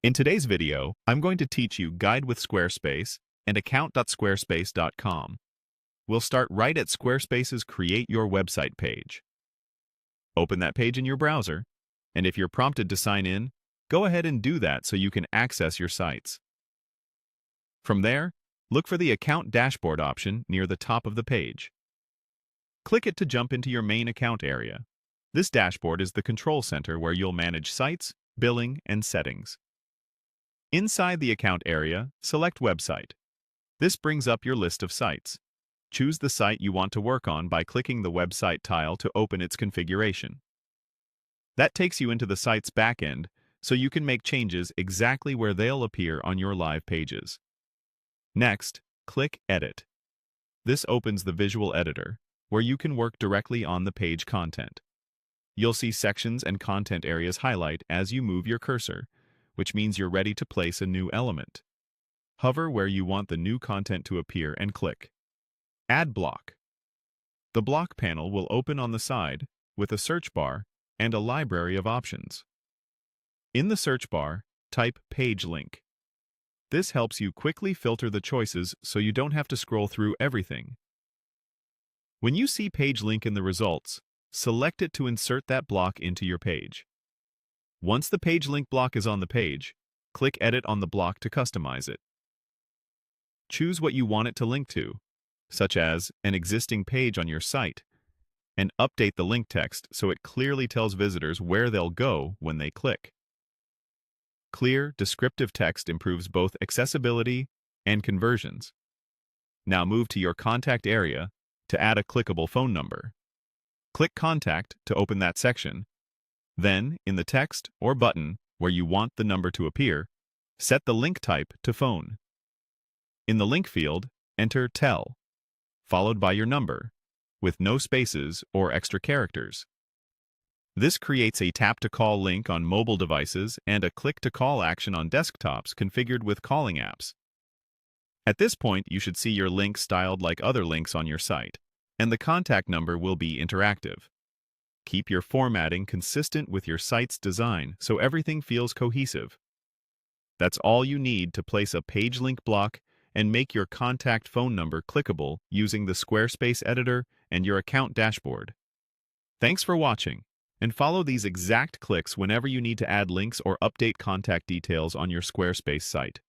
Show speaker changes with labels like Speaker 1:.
Speaker 1: In today's video, I'm going to teach you Guide with Squarespace and account.squarespace.com. We'll start right at Squarespace's Create Your Website page. Open that page in your browser, and if you're prompted to sign in, go ahead and do that so you can access your sites. From there, look for the Account Dashboard option near the top of the page. Click it to jump into your main account area. This dashboard is the control center where you'll manage sites, billing, and settings. Inside the account area, select Website. This brings up your list of sites. Choose the site you want to work on by clicking the Website tile to open its configuration. That takes you into the site's backend, so you can make changes exactly where they'll appear on your live pages. Next, click Edit. This opens the visual editor, where you can work directly on the page content. You'll see sections and content areas highlight as you move your cursor, which means you're ready to place a new element. Hover where you want the new content to appear and click Add Block. The block panel will open on the side with a search bar and a library of options. In the search bar, type Page Link. This helps you quickly filter the choices so you don't have to scroll through everything. When you see Page Link in the results, select it to insert that block into your page. Once the page link block is on the page, click Edit on the block to customize it. Choose what you want it to link to, such as an existing page on your site, and update the link text so it clearly tells visitors where they'll go when they click. Clear, descriptive text improves both accessibility and conversions. Now move to your contact area to add a clickable phone number. Click Contact to open that section. Then, in the text or button where you want the number to appear, set the link type to phone. In the link field, enter TEL, followed by your number, with no spaces or extra characters. This creates a tap-to-call link on mobile devices and a click-to-call action on desktops configured with calling apps. At this point, you should see your link styled like other links on your site, and the contact number will be interactive. Keep your formatting consistent with your site's design so everything feels cohesive. That's all you need to place a page link block and make your contact phone number clickable using the Squarespace editor and your account dashboard. Thanks for watching, and follow these exact clicks whenever you need to add links or update contact details on your Squarespace site.